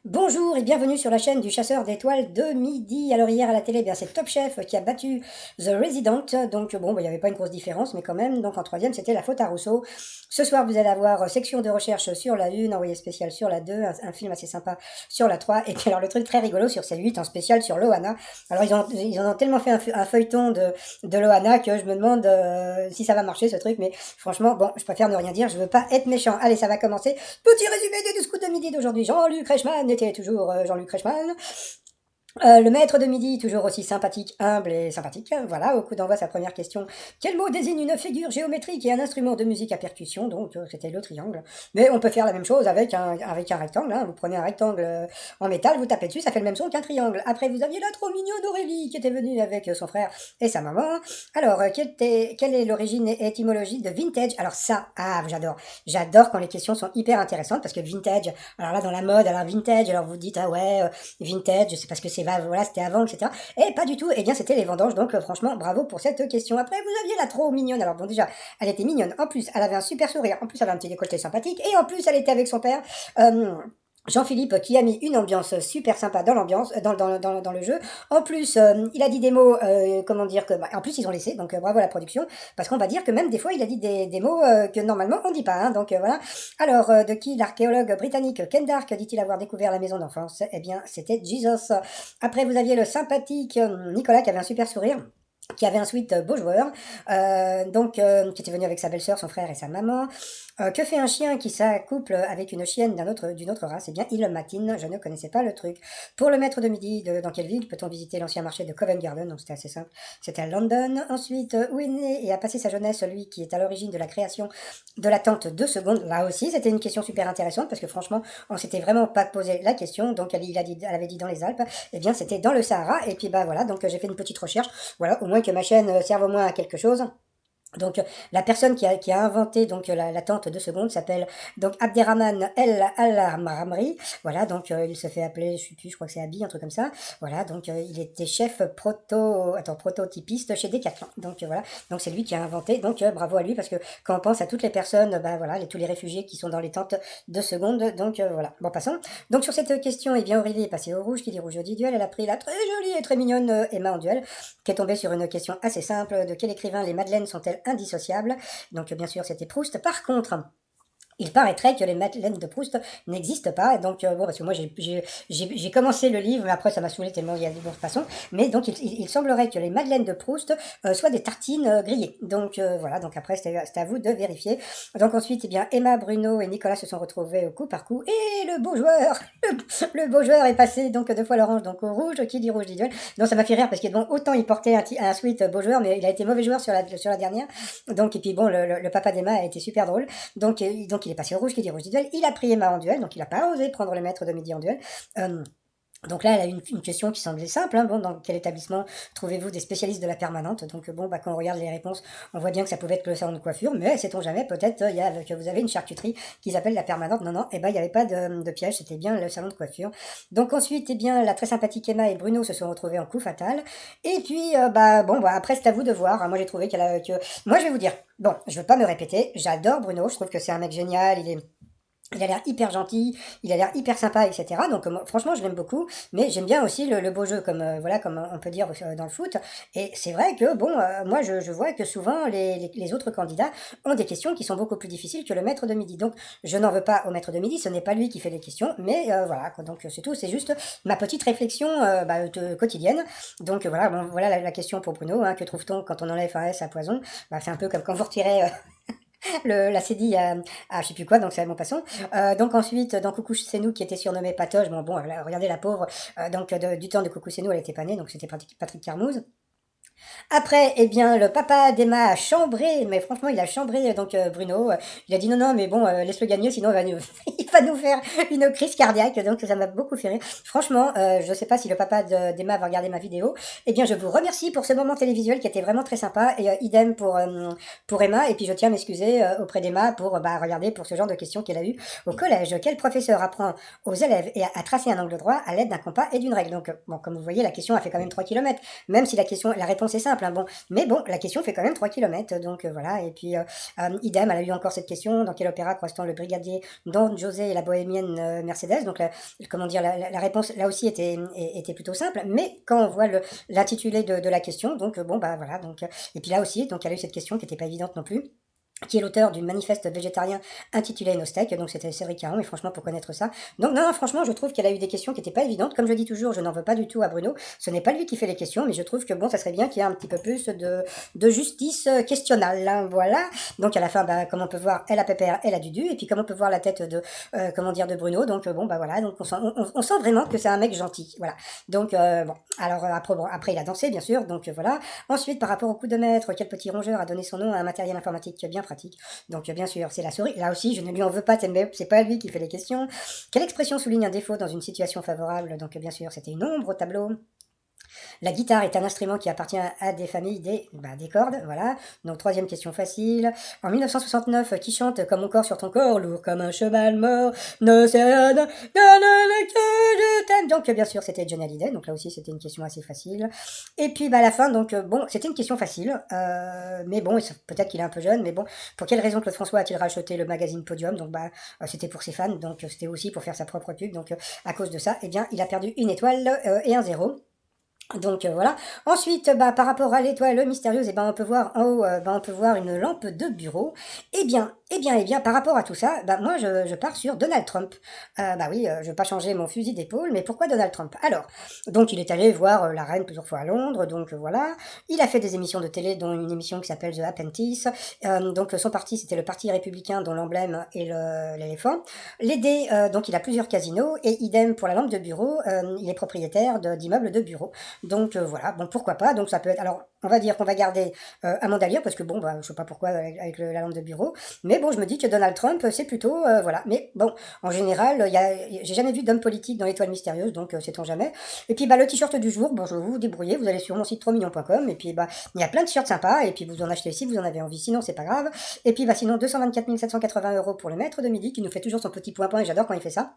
Bonjour et bienvenue sur la chaîne du chasseur d'étoiles de midi. Alors hier à la télé, bien c'est Top Chef qui a battu The Resident. Donc bon, il n'y avait pas une grosse différence, mais quand même. Donc en troisième, c'était La Faute à Rousseau. Ce soir, vous allez avoir section de recherche sur la 1, envoyé spécial sur la 2, un film assez sympa sur la 3. Et puis alors le truc très rigolo sur C8, un spécial sur Loana. Alors ils en ont tellement fait un feuilleton de Loana que je me demande si ça va marcher ce truc. Mais franchement, bon, je préfère ne rien dire, je veux pas être méchant. Allez, ça va commencer. Petit résumé des discours de midi d'aujourd'hui. Jean-Luc Reichmann était toujours Jean-Luc Reichmann. Le maître de midi, toujours aussi sympathique, humble et sympathique. Voilà, au coup d'envoi, sa première question. Quel mot désigne une figure géométrique et un instrument de musique à percussion? Donc, c'était le triangle. Mais on peut faire la même chose avec un rectangle. Hein. Vous prenez un rectangle en métal, vous tapez dessus, ça fait le même son qu'un triangle. Après, vous aviez la trop mignonne Aurélie qui était venue avec son frère et sa maman. Alors, quelle est l'origine et étymologie de vintage? Alors ça, j'adore. J'adore quand les questions sont hyper intéressantes parce que vintage, alors là, dans la mode, alors vintage, alors vous dites, ah ouais, vintage, c'est parce que voilà, c'était avant, etc. Et pas du tout, eh bien c'était les vendanges, donc franchement, bravo pour cette question. Après, vous aviez la trop mignonne, alors bon déjà, elle était mignonne, en plus, elle avait un super sourire, en plus, elle avait un petit décolleté sympathique, et en plus, elle était avec son père. Jean-Philippe qui a mis une ambiance super sympa dans l'ambiance, dans le jeu. En plus, il a dit des mots, comment dire que, en plus ils ont laissé, donc bravo à la production, parce qu'on va dire que même des fois il a dit des mots que normalement on dit pas, hein, donc voilà. Alors, de qui l'archéologue britannique Ken Dark dit-il avoir découvert la maison d'enfance? Eh bien, c'était Jesus. Après, vous aviez le sympathique Nicolas qui avait un super sourire, qui avait un sweat beau joueur, qui était venu avec sa belle-sœur, son frère et sa maman. Que fait un chien qui s'accouple avec une chienne d'une autre race? Eh bien, il matine, je ne connaissais pas le truc. Pour le maître de midi, dans quelle ville peut-on visiter l'ancien marché de Covent Garden? Donc c'était assez simple, c'était à London. Ensuite, où est né et a passé sa jeunesse celui qui est à l'origine de la création de la tente 2 secondes? Là aussi, c'était une question super intéressante parce que franchement, on s'était vraiment pas posé la question. Donc elle avait dit dans les Alpes, eh bien c'était dans le Sahara. Et puis bah voilà, donc j'ai fait une petite recherche, voilà, au moins que ma chaîne serve au moins à quelque chose. Donc la personne qui a inventé donc la tente 2 secondes s'appelle donc Abderrahman El Al-Ramri. Voilà, donc il se fait appeler, je sais plus, je crois que c'est Abi, un truc comme ça. Voilà, donc il était chef prototypiste chez Decathlon. Donc voilà, donc c'est lui qui a inventé. Donc bravo à lui parce que quand on pense à toutes les personnes, bah voilà, tous les réfugiés qui sont dans les tentes 2 secondes. Donc voilà. Bon, passons. Donc sur cette question, eh bien Aurélie est passée au rouge, qui dit rouge dit duel. Elle a pris la très jolie et très mignonne Emma en duel, qui est tombée sur une question assez simple. De quel écrivain les madeleines sont-elles indissociables? Donc bien sûr, c'était Proust. Par contre, il paraîtrait que les madeleines de Proust n'existent pas. Et donc, bon, parce que moi, j'ai commencé le livre, mais après, ça m'a saoulé tellement il y a des bonnes façons. Mais donc, il semblerait que les madeleines de Proust soient des tartines grillées. Donc, voilà. Donc, après, c'était à vous de vérifier. Donc, ensuite, eh bien, Emma, Bruno et Nicolas se sont retrouvés au coup par coup. Et le beau joueur, le beau joueur est passé donc 2 fois l'orange, donc au rouge. Qui dit rouge dit duel. Donc, ça m'a fait rire parce que bon, autant il portait un sweat beau joueur, mais il a été mauvais joueur sur la dernière. Donc, et puis bon, le papa d'Emma a été super drôle. Donc il est passé au rouge, qui dit rouge dit duel. Il a pris Emma en duel, donc il n'a pas osé prendre le maître de midi en duel. Donc là, elle a une question qui semblait simple. Hein. Bon, dans quel établissement trouvez-vous des spécialistes de la permanente? Donc bon, quand on regarde les réponses, on voit bien que ça pouvait être le salon de coiffure, mais sait-on jamais, peut-être que vous avez une charcuterie qui s'appelle la permanente. Non, non, il n'y avait pas de piège, c'était bien le salon de coiffure. Donc ensuite, la très sympathique Emma et Bruno se sont retrouvés en coup fatal. Et puis, après, c'est à vous de voir. Hein. Moi, j'ai trouvé Moi, je vais vous dire, bon, je ne veux pas me répéter, j'adore Bruno, je trouve que c'est un mec génial, il a l'air hyper gentil, il a l'air hyper sympa, etc. Donc franchement, je l'aime beaucoup, mais j'aime bien aussi le beau jeu, comme on peut dire dans le foot. Et c'est vrai que bon, moi je vois que souvent les autres candidats ont des questions qui sont beaucoup plus difficiles que le maître de midi. Donc je n'en veux pas au maître de midi, ce n'est pas lui qui fait les questions, mais voilà. Quoi. Donc c'est tout, c'est juste ma petite réflexion quotidienne. Donc voilà, bon, voilà la question pour Bruno. Hein, que trouve-t-on quand on enlève un S à poison? C'est un peu comme quand vous retirez la cédille à je sais plus quoi, donc c'est mon passant. Donc ensuite, dans Coucou c'est nous qui était surnommé Patoche, bon, regardez la pauvre, du temps de Coucou c'est nous, elle était pas née, donc c'était Patrick Carmouze. Après, eh bien, le papa d'Emma a chambré, mais franchement, il a chambré Bruno. Il a dit non, non, mais bon, laisse-le gagner, sinon il va nous faire une crise cardiaque. Donc ça m'a beaucoup fait rire. Franchement, je ne sais pas si le papa d'Emma va regarder ma vidéo. Eh bien, je vous remercie pour ce moment télévisuel qui était vraiment très sympa. Et idem pour Emma. Et puis je tiens à m'excuser auprès d'Emma pour regarder pour ce genre de questions qu'elle a eues au collège. Quel professeur apprend aux élèves à tracer un angle droit à l'aide d'un compas et d'une règle? Donc, bon, comme vous voyez, la question a fait quand même 3 kilomètres. Même si la réponse c'est simple, hein, bon. Mais bon, la question fait quand même 3 kilomètres, donc voilà. Et puis, idem, elle a eu encore cette question, dans quel opéra croise-t-on le brigadier Don José et la bohémienne Mercedes? Donc, comment dire, la réponse, là aussi, était plutôt simple. Mais quand on voit l'intitulé de la question, donc bon, bah voilà. Donc, et puis là aussi, donc elle a eu cette question qui n'était pas évidente non plus, qui est l'auteur du manifeste végétarien intitulé No Steak, donc c'était Cédric Caron, et franchement, pour connaître ça. Donc, non, non, franchement, je trouve qu'elle a eu des questions qui n'étaient pas évidentes. Comme je dis toujours, je n'en veux pas du tout à Bruno. Ce n'est pas lui qui fait les questions, mais je trouve que bon, ça serait bien qu'il y ait un petit peu plus de justice questionnelle, hein, voilà. Donc, à la fin, bah, comme on peut voir, elle a Pépère, elle a Dudu, et puis comme on peut voir la tête comment dire, de Bruno, donc bon, bah voilà, donc on sent vraiment que c'est un mec gentil, voilà. Donc, bon, alors après, il a dansé, bien sûr, donc voilà. Ensuite, par rapport au coup de maître, quel petit rongeur a donné son nom à un matériel informatique bien pratique? Donc, bien sûr, c'est la souris. Là aussi, je ne lui en veux pas, c'est pas lui qui fait les questions. Quelle expression souligne un défaut dans une situation favorable? Donc, bien sûr, c'était une ombre au tableau. La guitare est un instrument qui appartient à des familles des cordes, voilà. Donc, troisième question facile. En 1969, qui chante Comme mon corps sur ton corps, lourd comme un cheval mort, ne sait rien, donne que je t'aime. Donc, bien sûr, c'était Johnny Hallyday. Donc, là aussi, c'était une question assez facile. Et puis, bah, à la fin, donc, bon, c'était une question facile. Mais bon, peut-être qu'il est un peu jeune, mais bon, pour quelle raison Claude François a-t-il racheté le magazine Podium? Donc, bah, c'était pour ses fans, donc c'était aussi pour faire sa propre pub. Donc, à cause de ça, eh bien, il a perdu une étoile et un zéro. Donc voilà. Ensuite, bah, par rapport à l'étoile mystérieuse, eh ben, on peut voir en haut, bah, on peut voir une lampe de bureau. Eh bien, par rapport à tout ça, bah, moi, je pars sur Donald Trump. Bah oui, je vais pas changer mon fusil d'épaule, mais pourquoi Donald Trump? Alors, donc il est allé voir la reine plusieurs fois à Londres, donc voilà. Il a fait des émissions de télé, dont une émission qui s'appelle The Apprentice. Donc son parti, c'était le Parti républicain, dont l'emblème est l'éléphant. L'aider, donc il a plusieurs casinos, et idem pour la lampe de bureau, il est propriétaire d'immeubles de bureaux. Donc voilà, bon pourquoi pas, donc ça peut être, alors on va dire qu'on va garder Amanda Lear, parce que bon, bah, je sais pas pourquoi avec la lampe de bureau, mais bon, je me dis que Donald Trump, c'est plutôt, voilà, mais bon, en général, j'ai jamais vu d'homme politique dans l'étoile mystérieuse, donc sait-on jamais. Et puis bah, le t-shirt du jour, bon, je vais vous débrouiller, vous allez sur mon site 3millions.com, et puis bah, il y a plein de t-shirts sympas, et puis vous en achetez si vous en avez envie, sinon c'est pas grave. Et puis bah, sinon 224 780 € pour le maître de midi, qui nous fait toujours son petit point-point, et j'adore quand il fait ça.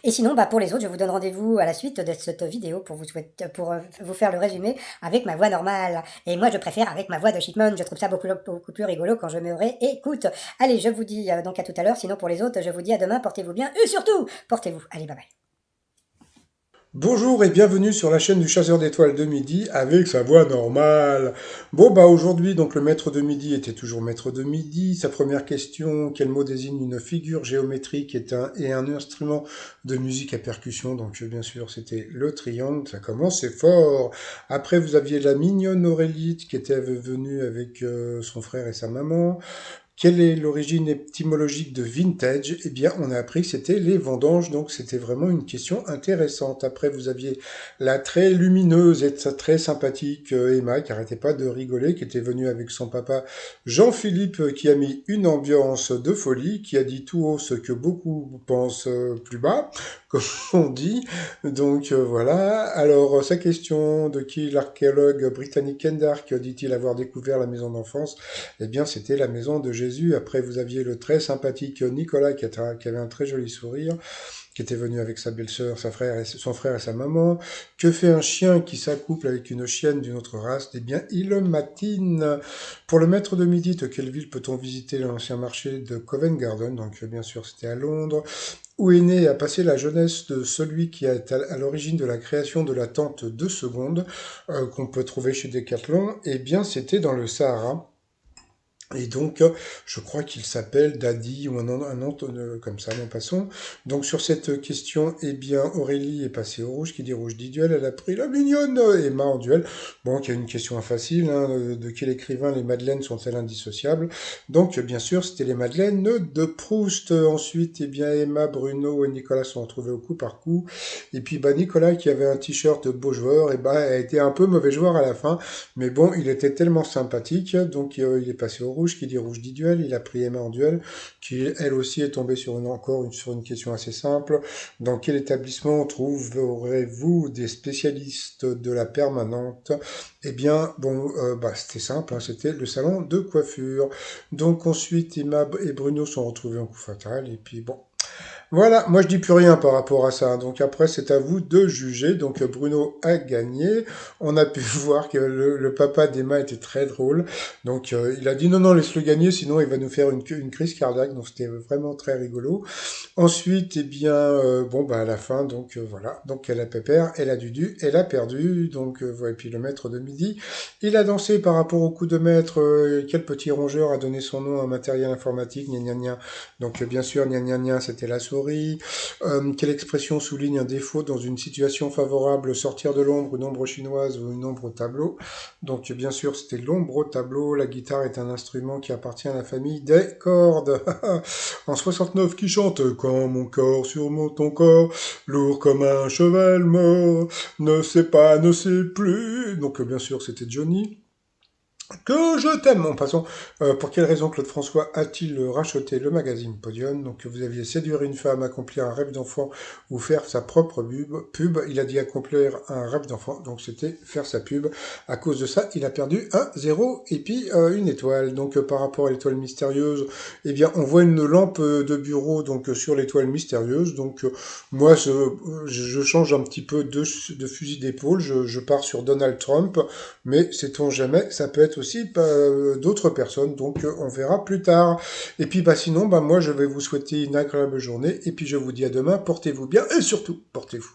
Et sinon, bah, pour les autres, je vous donne rendez-vous à la suite de cette vidéo pour vous faire le résumé avec ma voix normale. Et moi, je préfère avec ma voix de Shipman. Je trouve ça beaucoup plus rigolo quand je me réécoute. Allez, je vous dis donc à tout à l'heure. Sinon, pour les autres, je vous dis à demain. Portez-vous bien et surtout, portez-vous. Allez, bye bye. Bonjour et bienvenue sur la chaîne du chasseur d'étoiles de midi avec sa voix normale. Bon bah aujourd'hui donc le maître de midi était toujours maître de midi. Sa première question, quel mot désigne une figure géométrique et un instrument de musique à percussion? Donc bien sûr c'était le triangle, ça commençait fort. Après vous aviez la mignonne Aurélite qui était venue avec son frère et sa maman. Quelle est l'origine étymologique de vintage? Eh bien, on a appris que c'était les vendanges, donc c'était vraiment une question intéressante. Après, vous aviez la très lumineuse et très sympathique Emma, qui arrêtait pas de rigoler, qui était venue avec son papa Jean-Philippe, qui a mis une ambiance de folie, qui a dit tout haut ce que beaucoup pensent plus bas, comme on dit. Donc voilà. Alors, sa question de qui l'archéologue britannique Ken Dark dit-il avoir découvert la maison d'enfance? Eh bien, c'était la maison de Jésus. Après, vous aviez le très sympathique Nicolas qui avait un très joli sourire, qui était venu avec sa belle-sœur, son frère et sa maman. Que fait un chien qui s'accouple avec une chienne d'une autre race? Eh bien, il matine. Pour le maître de midi, de quelle ville peut-on visiter l'ancien marché de Covent Garden? Donc, bien sûr, c'était à Londres. Où est né et a passé la jeunesse de celui qui est à l'origine de la création de la tente 2 secondes qu'on peut trouver chez Decathlon? Eh bien, c'était dans le Sahara. Et donc, je crois qu'il s'appelle Daddy ou un nom comme ça, non passons. Donc, sur cette question, eh bien, Aurélie est passée au rouge, qui dit rouge dit duel. Elle a pris la mignonne Emma en duel. Bon, qui a une question facile, hein, de quel écrivain les Madeleines sont-elles indissociables? Donc, bien sûr, c'était les Madeleines de Proust. Ensuite, eh bien, Emma, Bruno et Nicolas sont retrouvés au coup par coup. Et puis, bah, Nicolas, qui avait un t-shirt beau joueur, et bah, a été un peu mauvais joueur à la fin. Mais bon, il était tellement sympathique, donc il est passé au rouge, qui dit rouge dit duel, il a pris Emma en duel, qui elle aussi est tombée sur une question assez simple. Dans quel établissement trouverez-vous des spécialistes de la permanente? Eh bien, bon, bah, c'était simple, hein, c'était le salon de coiffure. Donc ensuite, Emma et Bruno sont retrouvés en coup fatal, et puis bon, Voilà, moi je dis plus rien par rapport à ça. Donc après, c'est à vous de juger. Donc Bruno a gagné. On a pu voir que le papa d'Emma était très drôle. Donc il a dit non, non, laisse-le gagner, sinon il va nous faire une crise cardiaque. Donc c'était vraiment très rigolo. Ensuite, eh bien, bon, bah à la fin, donc voilà. Donc elle a pépère, elle a Dudu, elle a perdu. Donc voilà. Et puis le maître de midi, il a dansé par rapport au coup de maître. Quel petit rongeur a donné son nom à un matériel informatique, gna gna gna. Donc bien sûr, gna gna gna, c'était la souris. Quelle expression souligne un défaut dans une situation favorable, sortir de l'ombre, une ombre chinoise ou une ombre au tableau? Donc bien sûr, c'était l'ombre au tableau. La guitare est un instrument qui appartient à la famille des cordes. En 69, qui chante quand mon corps surmonte ton corps, lourd comme un cheval mort, ne sait pas, ne sait plus. Donc bien sûr, c'était Johnny. Que je t'aime. En passant, pour quelle raison Claude François a-t-il racheté le magazine Podium? Donc, vous aviez séduire une femme, accomplir un rêve d'enfant ou faire sa propre pub. Il a dit accomplir un rêve d'enfant, donc c'était faire sa pub. À cause de ça, il a perdu un zéro et puis une étoile. Donc, par rapport à l'étoile mystérieuse, eh bien, on voit une lampe de bureau donc sur l'étoile mystérieuse. Donc, moi, je change un petit peu de fusil d'épaule. Je pars sur Donald Trump, mais sait-on jamais, ça peut être aussi d'autres personnes, donc on verra plus tard. Et puis bah sinon, bah moi je vais vous souhaiter une agréable journée, et puis je vous dis à demain, portez-vous bien, et surtout, portez-vous.